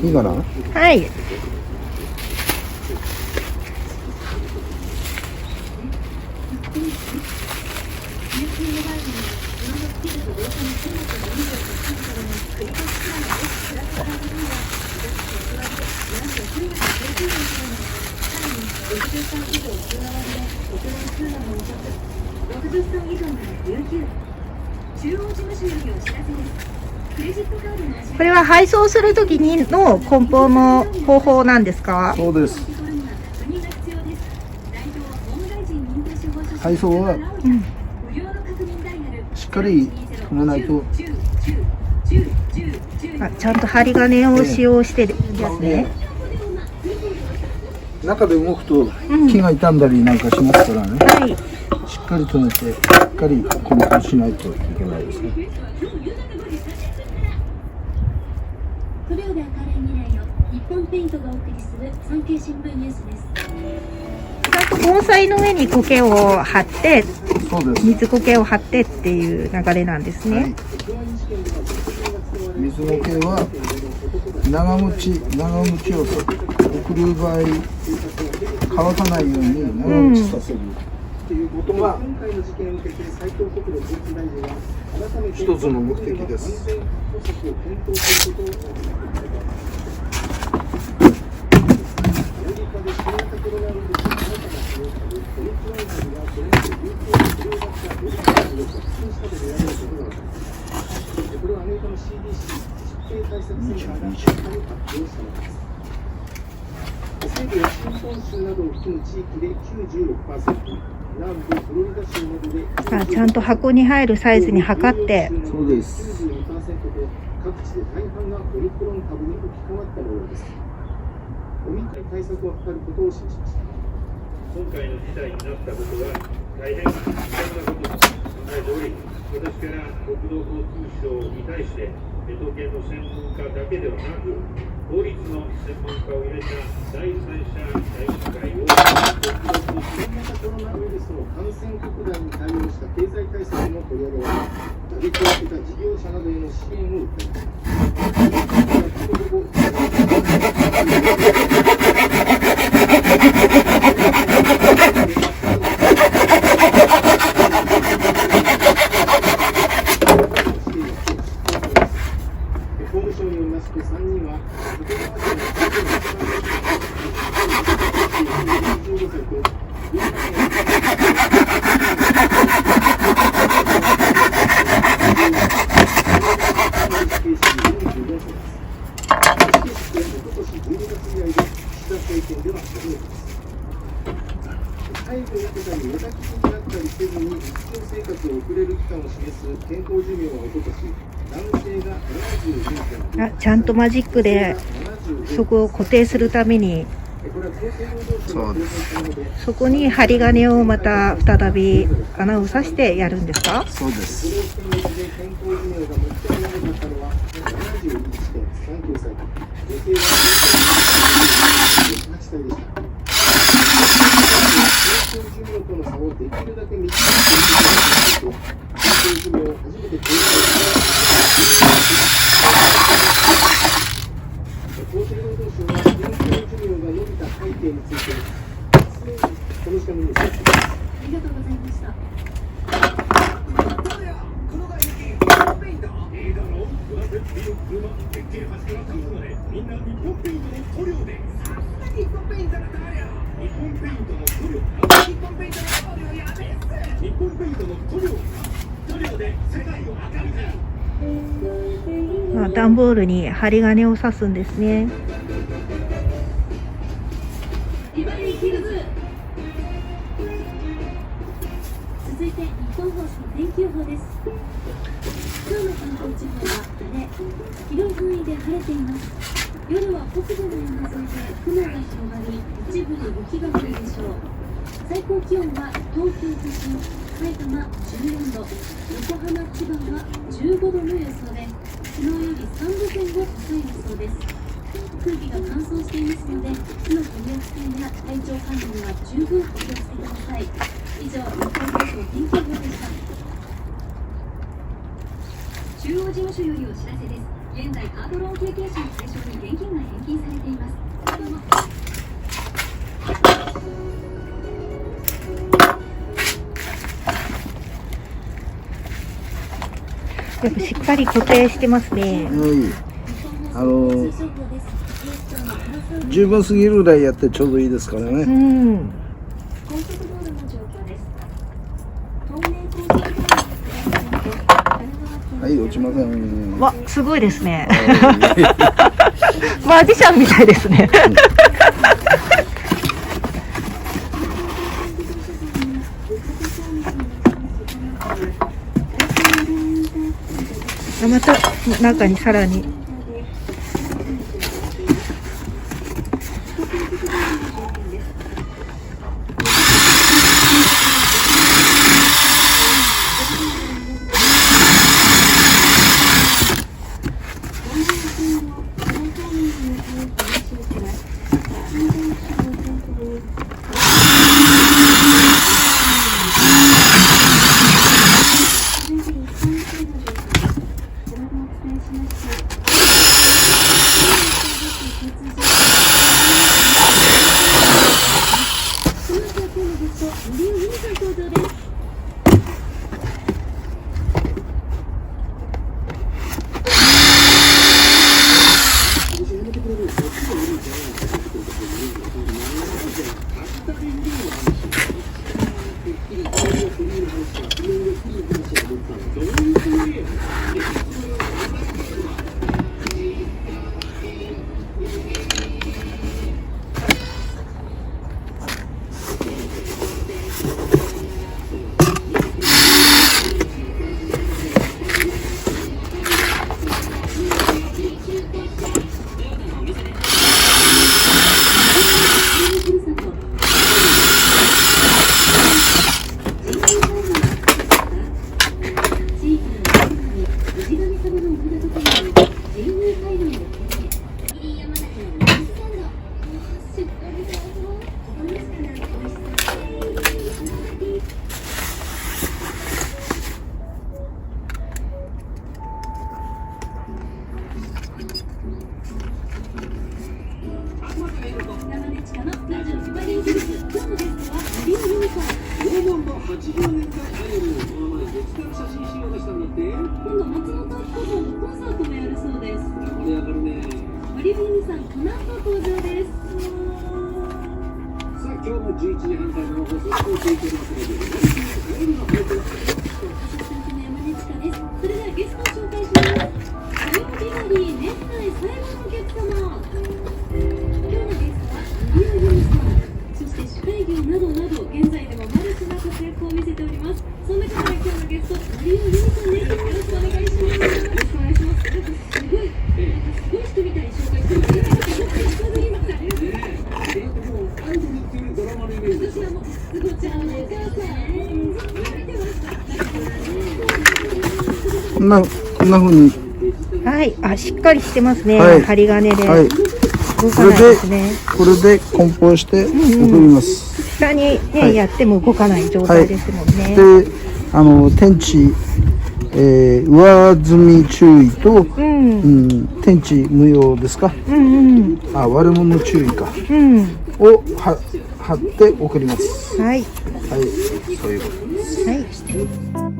いいかな。はい。これは配送するときにの梱包の方法なんですか？そうです。配送はしっかり止めないと。ちゃんと針金を使用してるんですね。中で動くと木が傷んだりなんかしますからね。はい。しっかり止めて、しっかり梱包しないといけないですね。5秒で明るい未来を日本ペイントがお送りする産経新聞ニュースです。ちゃんと盆栽の上に苔を張って、そうです。水苔を張ってっていう流れなんですね。はい、水苔は長持ちを送る場合乾かないように長持ちさせるっていうことが一つの目的です。これはアメリカの CDC 疾病対策センターが発表したものです。西部ワシントン州などを含む地域で 96%、南部フロリダ州などでちゃんと箱に入るサイズに測って。そうです。92%と各地で大半がオミクロン株に置き換わった模様です。オミクロン対策を図ることを示しました。今回の事態になったことは大変遺憾なことと考えており、私から国土交通省に対して統計の専門家だけではなく法律の専門家を入れた第三者委員会を新型コロナウイルスの感染拡大に対応した経済対策の取り上げは打撃を受けた事業者などへの支援を訴えました。法務省によりますと3人は掛川市の15歳と介護を受けたり寝たきりになったりせずに日常生活を送れる期間を示す健康寿命はおととし男性が72歳、ちゃんとマジックでそこを固定するためにそこに針金をまた再び穴を刺してやるんですか？そうです。厚生労働省は健康寿命が伸びた背景についてこの時間にお伝えします。ありがとうございました。段ボールに針金を刺すんですね。続いて日本放送天気予報です。今日の関東地方は晴れ、広い範囲で晴れています。夜は北部の山沿いで雲が広がり、一部で雪が降るでしょう。最高気温は東京都心、埼玉14度、横浜、千葉は15度の予想で、昨日より3度前後高い予想です。空気が乾燥していますので、火の取り扱いや体調管理には十分お気をつけください。以上、日本放送天気予報でした。中央事務所よりお知らせです。現在、カードローン経験者を対象に現金が返金されています。やっぱしっかり固定してますね。十分すぎるぐらいやってちょうどいいですからね。うん。高速道路の状況です。東名高速道路はい、落ちません。わ、すごいですね。マジシャンみたいですね。あ、また中にさらに。こんな風に。はい、あ、しっかりしてますね。はい針金で。はい。動かないですね。これで梱包して送ります。下にね、はいやっても動かない状態ですもんね。で、天地、上積み注意と、天地無用ですか。あ、悪者注意か。を貼って送ります。はい。はい、そういうことです。はい。